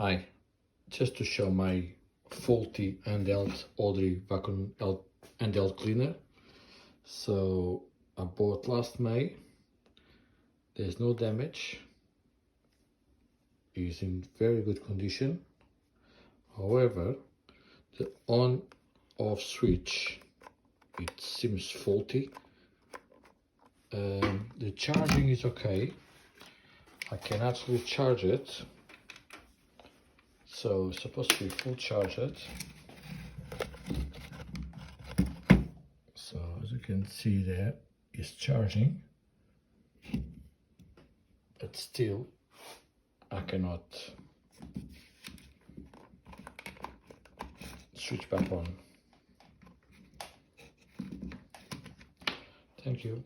Hi, just to show my faulty Handheld Audew vacuum handheld cleaner. So I bought last May. There's no damage. It's in very good condition. However, the on-off switch, it seems faulty. The charging is okay. I can actually charge it. So it's supposed to be full charged. So as you can see there, it's charging. But still, I cannot switch back on. Thank you.